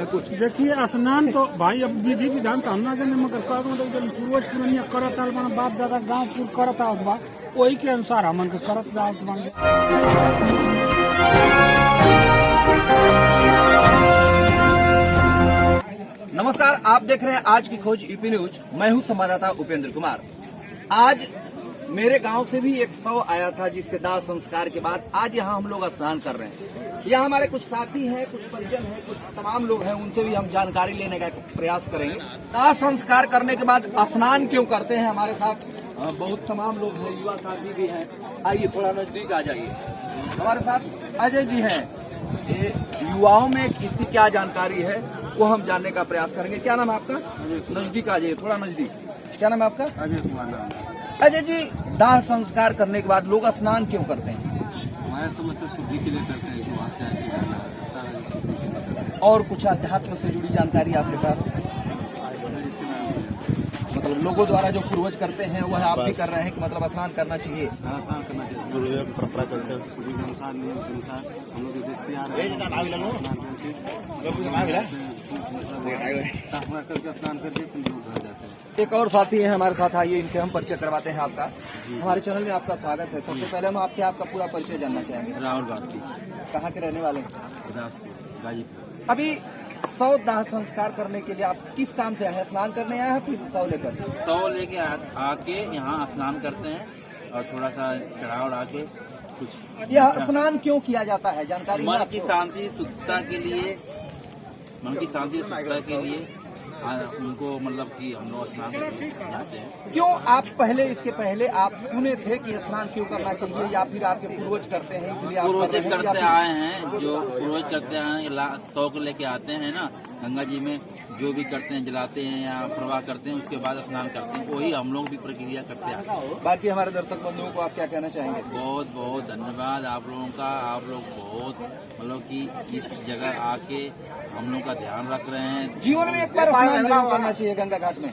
कुछ देखिए स्नान तो भाई अब विधि विधान तो हम ना जाने मगर पूर्वज पुरानिया करत आल बा बाप दादा गाँव पूर करत आवत बा वही के अनुसार हमन के करत आवत बा। नमस्कार, आप देख रहे हैं आज की खोज यूपी न्यूज। मैं हूं संवाददाता उपेंद्र कुमार। आज मेरे गांव से भी एक 100 आया था जिसके दाह संस्कार के बाद आज यहां हम लोग स्नान कर रहे हैं। यहाँ हमारे कुछ साथी हैं, कुछ परिजन हैं, कुछ तमाम लोग हैं, उनसे भी हम जानकारी लेने का प्रयास करेंगे। दाह संस्कार करने के बाद स्नान क्यों करते हैं, हमारे साथ बहुत तमाम लोग हैं, युवा साथी भी हैं। आइए थोड़ा नजदीक आ जाइए। हमारे साथ अजय जी हैं। ये युवाओं में इसकी क्या जानकारी है वो हम जानने का प्रयास करेंगे। क्या नाम है आपका? नजदीक आ जाइए, थोड़ा नजदीक। क्या नाम है आपका? अजय कुमार। अजय जी, दाह संस्कार करने के बाद लोग स्नान क्यों करते हैं? हमारे समझ से शुद्धि के लिए करते हैं कि वहाँ से आके जाना रास्ता है, शुद्धि के लिए करते हैं। और कुछ अध्यात्म से जुड़ी जानकारी आपके पास? मतलब लोगों द्वारा जो पूर्वज करते हैं वह आप भी कर रहे हैं कि मतलब स्नान करना चाहिए? हाँ, स्नान करना चाहिए। पूर्वज परंपरा करते हैं, शुद्धि के अनुसार, नियम के अनुसार हम लोग देखते आ रहे हैं। स्नान करके स्नान करके फिर लोग घर जाते हैं। एक और साथी है हमारे साथ, आइए इनसे हम परिचय करवाते हैं आपका। हमारे चैनल में आपका स्वागत है। सबसे पहले हम आपसे आपका पूरा परिचय जानना चाहेंगे। राहुल बात की कहाँ के रहने वाले हैं? गाजीपुर। अभी 100 दाह संस्कार करने के लिए आप किस काम से आए हैं? स्नान करने आए हैं फिर 100 लेकर? 100 लेके आके यहाँ स्नान करते हैं और थोड़ा सा चढ़ाव उड़ा के कुछ। यह स्नान क्यों किया जाता है, जानकारी है मन आपको? की शांति शुद्धता के लिए, मन की शांति शुद्धता के लिए उनको मतलब कि हम लोग स्नान करने जाते हैं। क्यों आप पहले इसके पहले आप सुने थे कि स्नान क्यों करना चाहिए, या फिर आपके पूर्वज करते हैं इसलिए आप कर पूर्वज रहे हैं, या करते फिर- आए हैं, जो पूर्वज करते आए हैं 100 को लेके आते हैं ना गंगा जी में, जो भी करते हैं जलाते हैं या प्रवाह करते हैं, उसके बाद स्नान करते हैं। वही हम लोग भी प्रक्रिया करते हैं। बाकी हमारे दर्शक बंधुओं को आप क्या कहना चाहेंगे? बहुत बहुत धन्यवाद आप लोगों का। आप लोग बहुत मतलब कि इस जगह आके हम लोग का ध्यान रख रहे हैं। जीवन में एक बार स्नान जरूर करना चाहिए गंगा घाट में।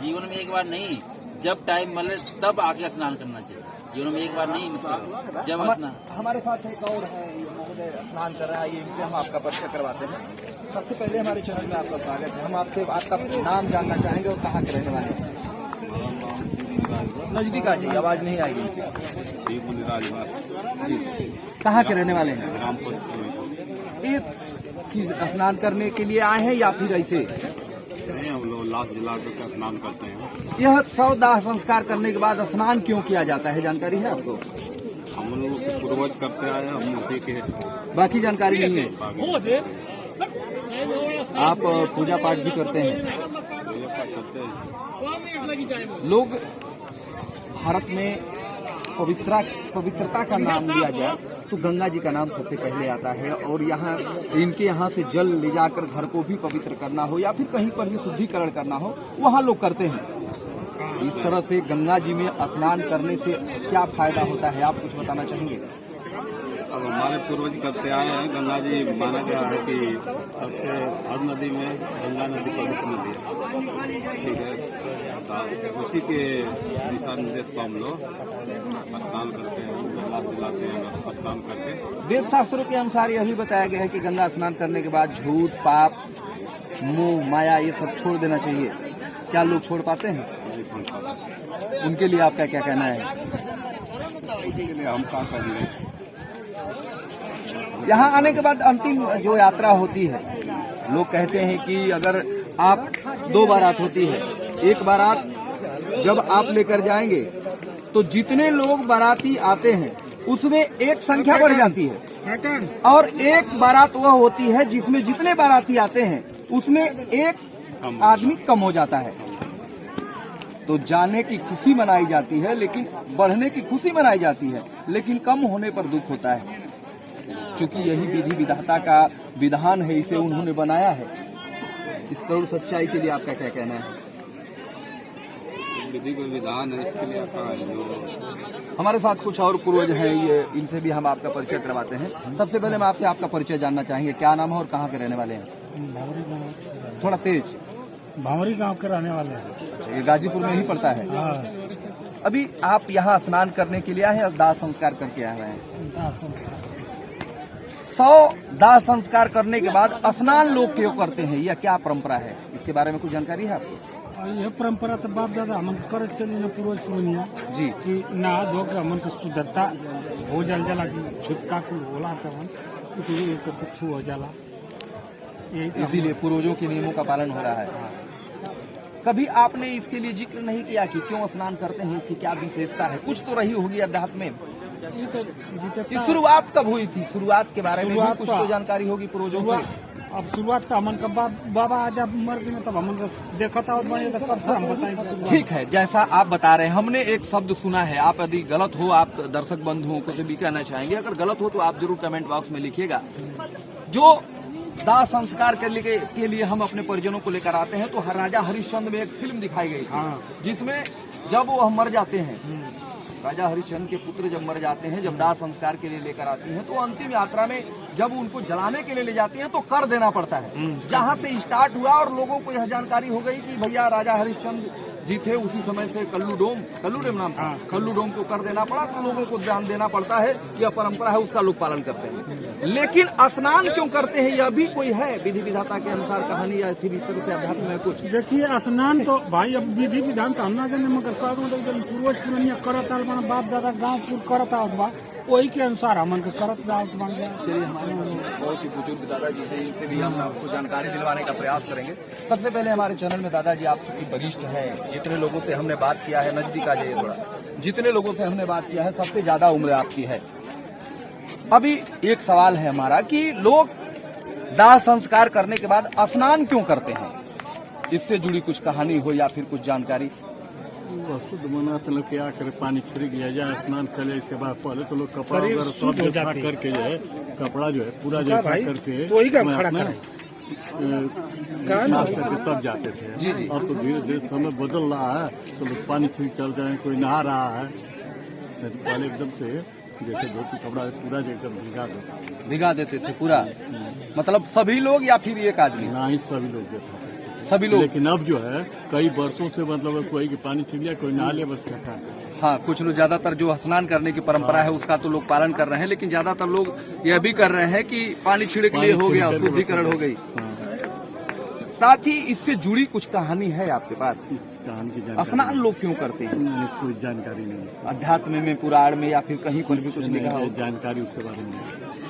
जीवन में एक बार नहीं, जब टाइम मिले तब आके स्नान करना चाहिए। जीवन में एक बार नहीं, मतलब जब स्नान। हमारे साथ एक और है, ये महोदय स्नान कर रहा है, ये इनसे हम आपका परिचय करवाते हैं। सबसे पहले हमारे चैनल में आपका स्वागत है। हम आपसे आपका नाम जानना चाहेंगे और कहाँ के रहने वाले हैं? नजदीक आ जाइए, आवाज नहीं आएगी जी। कहाँ के रहने वाले हैं? ये स्नान करने के लिए आए हैं या फिर ऐसे? हम लोग लाख जला कर स्नान करते हैं। यह 100 दाह संस्कार करने के बाद स्नान क्यों किया जाता है, जानकारी है आपको? हम लोग पूर्वज करते आए हैं, हम उसी के। बाकी जानकारी नहीं है। आप पूजा पाठ भी करते हैं? लोग भारत में पवित्रता का नाम लिया जाए तो गंगा जी का नाम सबसे पहले आता है, और यहाँ इनके यहाँ से जल ले जाकर घर को भी पवित्र करना हो या फिर कहीं पर भी शुद्धिकरण करना हो, वहाँ लोग करते हैं। इस तरह से गंगा जी में स्नान करने से क्या फायदा होता है, आप कुछ बताना चाहेंगे? अब हमारे पूर्वज करते आए हैं। गंगा जी माना गया है कि सबसे हर नदी में गंगा नदी पवित्र नदी है, ठीक है। तो उसी के दिशा निर्देश को हम लोग स्नान करते हैं, लाख जलाते हैं, स्नान करके। वेद शास्त्रों के अनुसार यह भी बताया गया है कि गंगा स्नान करने के बाद झूठ, पाप, मोह, माया ये सब छोड़ देना चाहिए। क्या लोग छोड़ पाते हैं? नहीं छोड़ पाते। उनके लिए आपका क्या कहना है? उसी के लिए हम क्या करेंगे। यहाँ आने के बाद अंतिम जो यात्रा होती है, लोग कहते हैं कि अगर आप 2 बारात होती है, एक बारात जब आप लेकर जाएंगे तो जितने लोग बाराती आते हैं उसमें एक संख्या बढ़ जाती है, और एक बारात वह होती है जिसमें जितने बाराती आते हैं उसमें एक आदमी कम हो जाता है। तो जाने की खुशी मनाई जाती है, लेकिन बढ़ने की खुशी मनाई जाती है, लेकिन कम होने पर दुख होता है। क्योंकि यही विधि विधाता का विधान है, इसे उन्होंने बनाया है। इस करुण सच्चाई के लिए आपका क्या कहना है? विधि को विधान है, इसके लिए क्या है जो। हमारे साथ कुछ और पूर्वज हैं, ये इनसे भी हम आपका परिचय करवाते हैं। सबसे पहले मैं आपसे आपका परिचय जानना चाहेंगे। क्या नाम है और कहाँ के रहने वाले हैं? थोड़ा तेज। भावरी गांव के रहने वाले हैं। अच्छा, ये गाजीपुर में ही पड़ता है। हाँ। अभी आप यहाँ स्नान करने के लिए आए हैं और दाह संस्कार करके आए हैं? 100 दाह संस्कार करने के बाद स्नान लोग क्यों करते हैं, यह क्या परंपरा है, इसके बारे में कुछ जानकारी है आपको? यह परंपरा तो बाप दादा हमन करत चली न पूर्वज पुरनिया जी कि नहा धो के हमन के शुद्धता हो जला कि छुटका कुल होला तवन तो कुछ हो जाला, यही तो इसीलिए पूर्वजों के नियमों का पालन हो रहा है। कभी आपने इसके लिए जिक्र नहीं किया कि क्यों स्नान करते हैं, इसकी क्या विशेषता है? कुछ तो रही होगी अध्यात्म में। ये तो ये शुरुआत कब हुई थी, शुरुआत के बारे में भी कुछ तो जानकारी होगी पूर्वजों से। अब शुरुआत तो हमन का बाबा आज अब मर गए तब हमन का देखा था बने तो कब से हम बताएंगे। ठीक है, जैसा आप बता रहे हैं, हमने एक शब्द सुना है, आप यदि गलत हो, आप दर्शक बंधुओं को से भी कहना चाहेंगे, अगर गलत हो तो आप जरूर कमेंट बॉक्स में लिखिएगा। जो दाह संस्कार के लिए हम अपने परिजनों को लेकर आते हैं, तो राजा हरिश्चंद्र में एक फिल्म दिखाई गई थी, जिसमें जब वो मर जाते हैं, राजा हरिश्चंद्र के पुत्र जब मर जाते हैं, जब दाह संस्कार के लिए लेकर आती हैं, तो अंतिम यात्रा में जब उनको जलाने के लिए ले जाती हैं तो कर देना पड़ता है। जहां से स्टार्ट हुआ और लोगों को यह जानकारी हो गई कि भैया राजा हरिश्चंद्र जी थे, उसी समय से कल्लू डोम नाम था, कल्लू डोम को कर देना पड़ा, तो लोगों को ध्यान देना पड़ता है, यह परंपरा है, उसका लोग पालन करते हैं। लेकिन स्नान क्यों करते हैं, यह भी कोई है विधि विधाता के अनुसार कहानी या फिर इस तरह से अध्यात्म में कुछ? देखिए स्नान तो भाई अब विधि विधान तो हम ना जाने, मगर पूर्वज पुरनिया करत आल बना, बाप दादा गाँव पूर करत आवत बा, वही के अनुसार हमन के करत जात बन गया। चलिए, हमारे बहुत ही बुजुर्ग दादाजी थे, इनसे भी हम आपको जानकारी दिलवाने का प्रयास करेंगे। सबसे पहले हमारे चैनल में दादाजी आप चूंकि वरिष्ठ हैं, जितने लोगों से हमने बात किया है, नजदीक आ जाइए थोड़ा, जितने लोगों से हमने बात किया है सबसे ज्यादा उम्र आपकी है। अभी एक सवाल है हमारा कि लोग दाह संस्कार करने के बाद स्नान क्यों करते हैं, इससे जुड़ी कुछ कहानी हो या फिर कुछ जानकारी? शुद्ध मना तो लोग क्या करे, पानी छिड़क लिया जाए, स्नान कर ले, इसके बाद पहले तो लोग कपड़ा वगैरह सब इकट्ठा करके जो है, कपड़ा जो है पूरा जो इकट्ठा करके साफ करके तब जाते थे। जी जी। अब तो धीरे धीरे समय बदल रहा है, तो लोग पानी छिड़क चल जाए, कोई नहा रहा है, पहले एकदम से जैसे धोती कपड़ा पूरा जो एकदम भिगा देते थे पूरा, मतलब सभी लोग या फिर एक आदमी? ना ही सभी लोग देते सभी लोग। लेकिन अब जो है कई वर्षों से मतलब कोई की पानी छिड़ लिया, कोई नहा लिया, बस क्या। हाँ, कुछ लोग ज्यादातर जो स्नान करने की परंपरा है उसका तो लोग पालन कर रहे हैं, लेकिन ज्यादातर लोग यह भी कर रहे हैं कि पानी छिड़क लिए हो गया, शुद्धिकरण हो गई। साथ ही इससे जुड़ी कुछ कहानी है आपके पास? कहानी की जानकारी स्नान लोग क्यों करते हैं, कोई जानकारी नहीं। अध्यात्म में, पुराण में या फिर कहीं पर भी कुछ लिखा हो? जानकारी उसके बारे में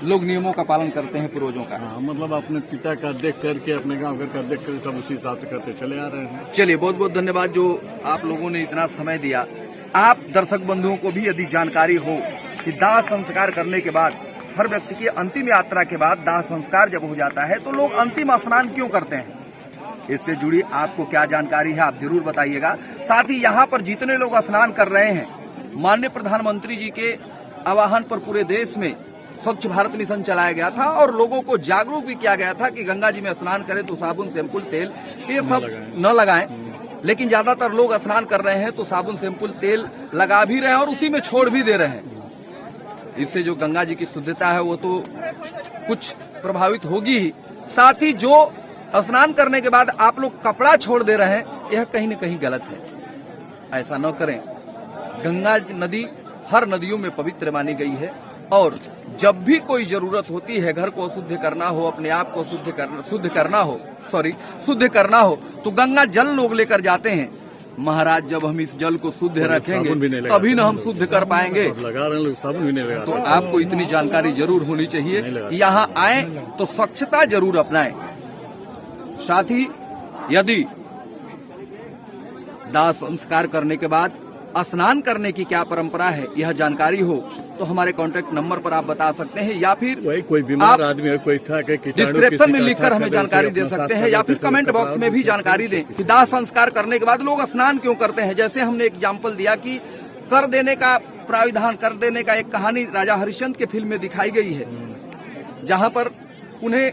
लोग नियमों का पालन करते हैं पूर्वजों का। हाँ, मतलब अपने पिता का देख करके, अपने गांव घर का देख कर सब उसी हिसाब से करते चले आ रहे हैं। चलिए, बहुत बहुत धन्यवाद जो आप लोगों ने इतना समय दिया। आप दर्शक बंधुओं को भी यदि जानकारी हो कि दाह संस्कार करने के बाद, हर व्यक्ति की अंतिम यात्रा के बाद दाह संस्कार जब हो जाता है तो लोग अंतिम स्नान क्यों करते हैं, इससे जुड़ी आपको क्या जानकारी है आप जरूर बताइएगा। साथ ही यहाँ पर जितने लोग स्नान कर रहे हैं, माननीय प्रधानमंत्री जी के आह्वान पर पूरे देश में स्वच्छ भारत मिशन चलाया गया था और लोगों को जागरूक भी किया गया था कि गंगा जी में स्नान करें तो साबुन, शैम्पूल, तेल ये सब न लगाएं। लेकिन ज्यादातर लोग स्नान कर रहे हैं तो साबुन, शैम्पूल, तेल लगा भी रहे हैं और उसी में छोड़ भी दे रहे हैं। इससे जो गंगा जी की शुद्धता है वो तो कुछ प्रभावित होगी ही। साथ ही जो स्नान करने के बाद आप लोग कपड़ा छोड़ दे रहे हैं, यह कहीं न कहीं गलत है, ऐसा न करें। गंगा नदी हर नदियों में पवित्र मानी गई है और जब भी कोई जरूरत होती है, घर को शुद्ध करना हो, अपने आप को शुद्ध करना हो तो गंगा जल लोग लेकर जाते हैं। महाराज, जब हम इस जल को शुद्ध रखेंगे तभी न हम शुद्ध कर पाएंगे। लगा रहे लोग, साबुन भी नहीं लगा। तो आपको इतनी जानकारी जरूर होनी चाहिए कि यहाँ आए तो स्वच्छता जरूर अपनाएं। साथ ही यदि दाह संस्कार करने के बाद स्नान करने की क्या परंपरा है, यह जानकारी हो तो हमारे कांटेक्ट नंबर पर आप बता सकते हैं या फिर कोई बीमार आदमी है, कोई था कि डिस्क्रिप्शन में लिखकर हमें जानकारी दे सकते हैं या फिर कमेंट बॉक्स में भी जानकारी दें कि दाह संस्कार करने के बाद लोग स्नान क्यों करते हैं। जैसे हमने एग्जाम्पल दिया कि कर देने का प्राविधान, कर देने का एक कहानी राजा हरिश्चंद्र के फिल्म में दिखाई गई है, जहां पर उन्हें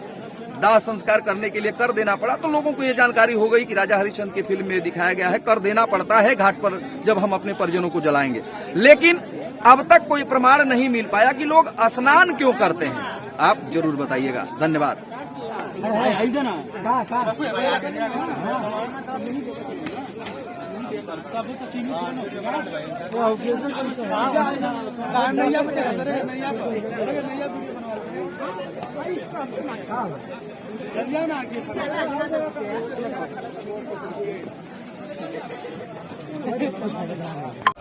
दाह संस्कार करने के लिए कर देना पड़ा, तो लोगों को ये जानकारी हो गई कि राजा हरिश्चंद्र की फिल्म में दिखाया गया है कर देना पड़ता है घाट पर जब हम अपने परिजनों को जलाएंगे। लेकिन अब तक कोई प्रमाण नहीं मिल पाया कि लोग स्नान क्यों करते हैं। आप जरूर बताइएगा। धन्यवाद। नहीं है।